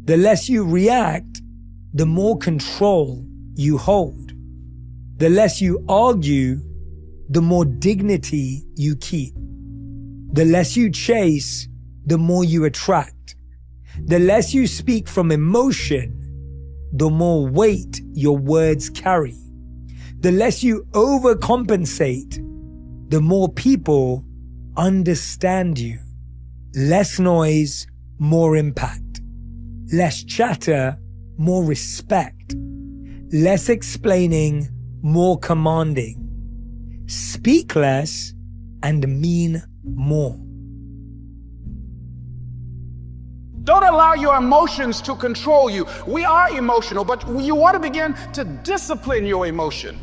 The less you react, the more control you hold. The less you argue, the more dignity you keep. The less you chase, the more you attract. The less you speak from emotion, the more weight your words carry. The less you overcompensate, the more people understand you. Less noise, more impact. Less chatter, more respect. Less explaining, more commanding. Speak less and mean more. Don't allow your emotions to control you. We are emotional, but you want to begin to discipline your emotion.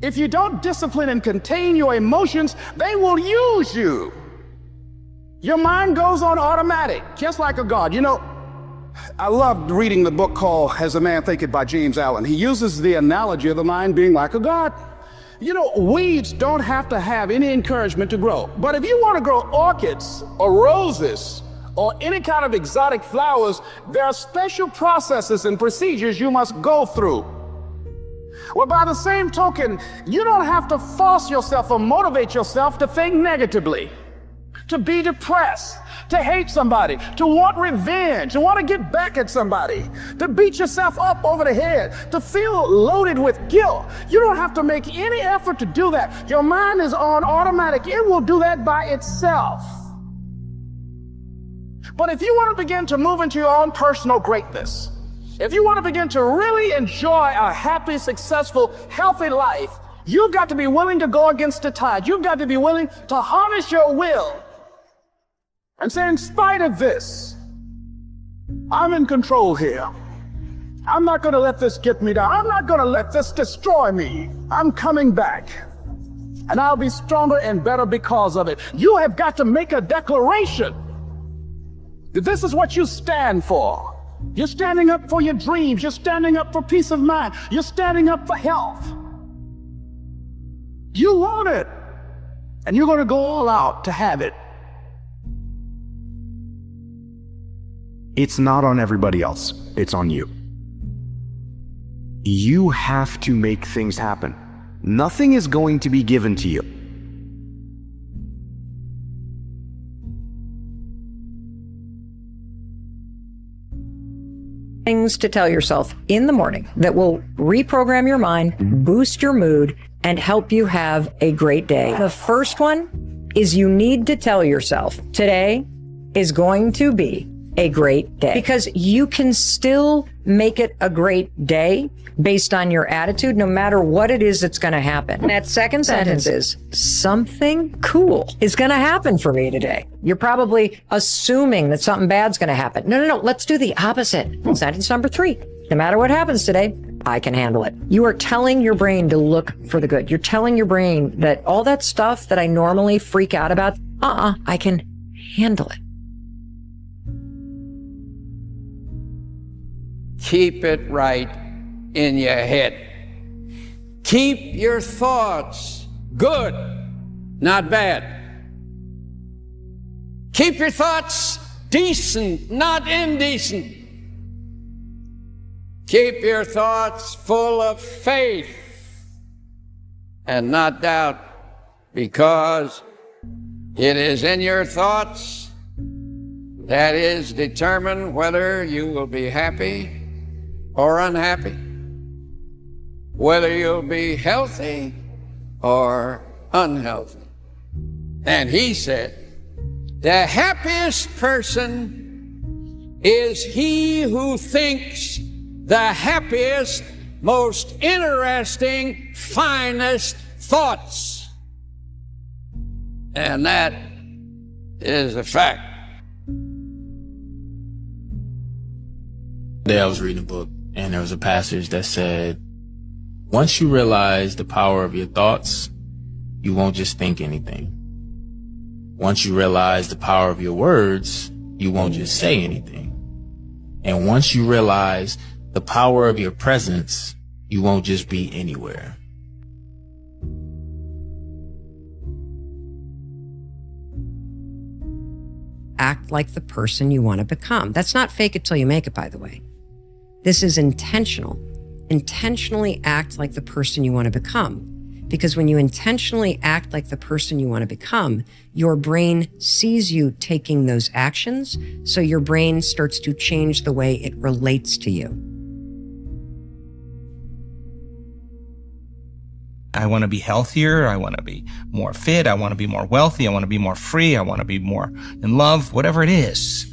If you don't discipline and contain your emotions, they will use you. Your mind goes on automatic, just like a god. You know, I loved reading the book called As a Man Thinketh by James Allen. He uses the analogy of the mind being like a god. You know, weeds don't have to have any encouragement to grow. But if you want to grow orchids or roses or any kind of exotic flowers, there are special processes and procedures you must go through. Well, by the same token, you don't have to force yourself or motivate yourself to think negatively, to be depressed, to hate somebody, to want revenge, to want to get back at somebody, to beat yourself up over the head, to feel loaded with guilt. You don't have to make any effort to do that. Your mind is on automatic. It will do that by itself. But if you want to begin to move into your own personal greatness, if you want to begin to really enjoy a happy, successful, healthy life, you've got to be willing to go against the tide. You've got to be willing to harness your will and say, in spite of this, I'm in control here. I'm not going to let this get me down. I'm not going to let this destroy me. I'm coming back. And I'll be stronger and better because of it. You have got to make a declaration that this is what you stand for. You're standing up for your dreams. You're standing up for peace of mind. You're standing up for health. You want it. And you're going to go all out to have it. It's not on everybody else. It's on you. You have to make things happen. Nothing is going to be given to you. Things to tell yourself in the morning that will reprogram your mind, boost your mood, and help you have a great day. The first one is you need to tell yourself today is going to be a great day, because you can still make it a great day based on your attitude, no matter what it is that's going to happen. And that second sentence is something cool is going to happen for me today. You're probably assuming that something bad's going to happen. No. Let's do the opposite. Sentence number 3. No matter what happens today, I can handle it. You are telling your brain to look for the good. You're telling your brain that all that stuff that I normally freak out about, I can handle it. Keep it right in your head. Keep your thoughts good, not bad. Keep your thoughts decent, not indecent. Keep your thoughts full of faith and not doubt, because it is in your thoughts that is determined whether you will be happy or unhappy, whether you'll be healthy or unhealthy. And he said, the happiest person is he who thinks the happiest, most interesting, finest thoughts. And that is a fact. Today I was reading a book, and there was a passage that said, once you realize the power of your thoughts, you won't just think anything. Once you realize the power of your words, you won't just say anything. And once you realize the power of your presence, you won't just be anywhere. act like the person you want to become. That's not fake it till you make it, by the way. This is intentional. Intentionally act like the person you want to become. Because when you intentionally act like the person you want to become, your brain sees you taking those actions, so your brain starts to change the way it relates to you. I want to be healthier. I want to be more fit. I want to be more wealthy. I want to be more free. I want to be more in love, whatever it is.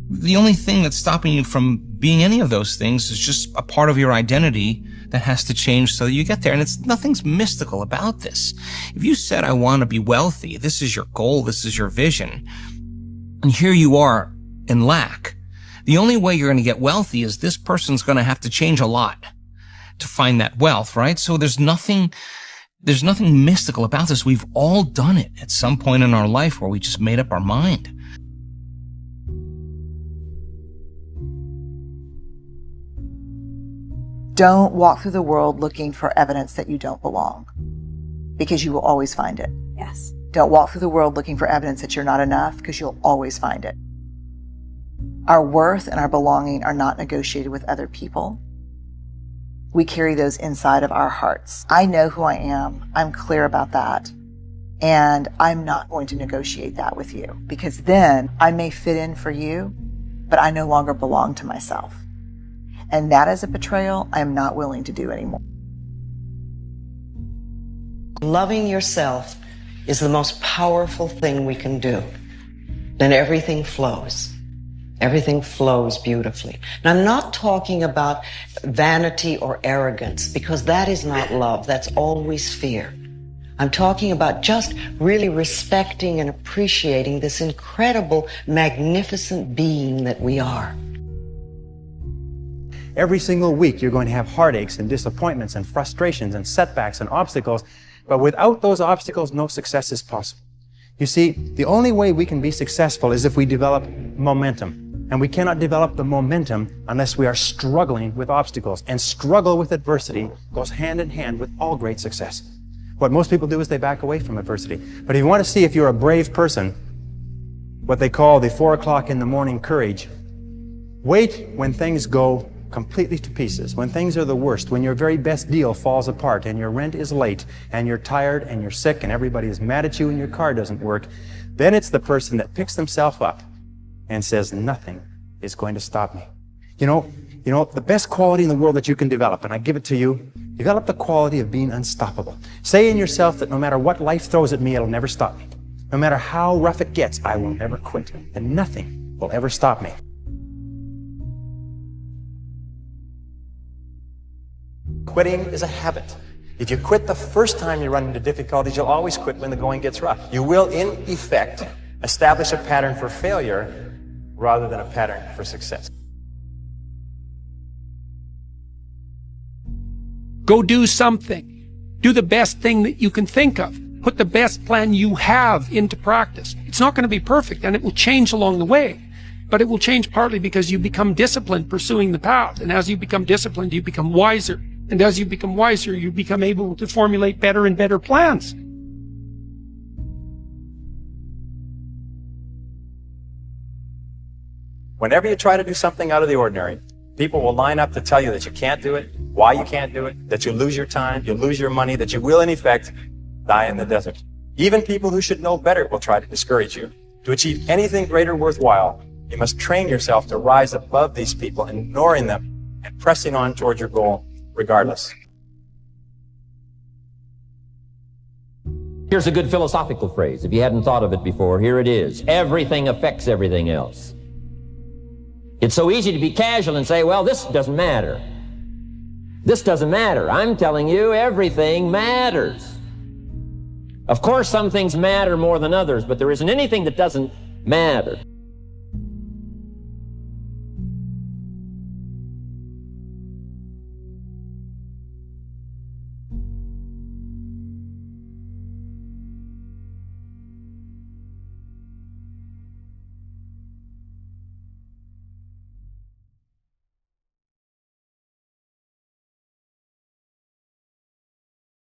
The only thing that's stopping you from being any of those things is just a part of your identity that has to change so that you get there. And nothing's mystical about this. If you said, I want to be wealthy, this is your goal, this is your vision, and here you are in lack, the only way you're going to get wealthy is this person's going to have to change a lot to find that wealth, right? So there's nothing mystical about this. We've all done it at some point in our life where we just made up our mind. Don't walk through the world looking for evidence that you don't belong, because you will always find it. Yes. Don't walk through the world looking for evidence that you're not enough, because you'll always find it. Our worth and our belonging are not negotiated with other people. We carry those inside of our hearts. I know who I am. I'm clear about that. And I'm not going to negotiate that with you, because then I may fit in for you, but I no longer belong to myself. And that is a betrayal I am not willing to do anymore. Loving yourself is the most powerful thing we can do. Then everything flows. Everything flows beautifully. And I'm not talking about vanity or arrogance, because that is not love. That's always fear. I'm talking about just really respecting and appreciating this incredible, magnificent being that we are. Every single week, you're going to have heartaches and disappointments and frustrations and setbacks and obstacles. But without those obstacles, no success is possible. You see, the only way we can be successful is if we develop momentum. And we cannot develop the momentum unless we are struggling with obstacles. And struggle with adversity goes hand in hand with all great success. What most people do is they back away from adversity. But if you want to see if you're a brave person, what they call the 4 o'clock in the morning courage, wait when things go completely to pieces, when things are the worst, when your very best deal falls apart and your rent is late and you're tired and you're sick and everybody is mad at you and your car doesn't work, then it's the person that picks themselves up and says, nothing is going to stop me. You know, the best quality in the world that you can develop, and I give it to you, develop the quality of being unstoppable. Say in yourself that no matter what life throws at me, it'll never stop me. No matter how rough it gets, I will never quit, and nothing will ever stop me. Quitting is a habit. If you quit the first time you run into difficulties, you'll always quit when the going gets rough. You will, in effect, establish a pattern for failure rather than a pattern for success. Go do something. Do the best thing that you can think of. Put the best plan you have into practice. It's not going to be perfect, and it will change along the way. But it will change partly because you become disciplined pursuing the path. And as you become disciplined, you become wiser. And as you become wiser, you become able to formulate better and better plans. Whenever you try to do something out of the ordinary, people will line up to tell you that you can't do it, why you can't do it, that you lose your time, you lose your money, that you will, in effect, die in the desert. Even people who should know better will try to discourage you. To achieve anything greater worthwhile, you must train yourself to rise above these people, ignoring them and pressing on towards your goal regardless. Here's a good philosophical phrase. If you hadn't thought of it before, here it is. Everything affects everything else. It's so easy to be casual and say, well, this doesn't matter. This doesn't matter. I'm telling you, everything matters. Of course, some things matter more than others, but there isn't anything that doesn't matter.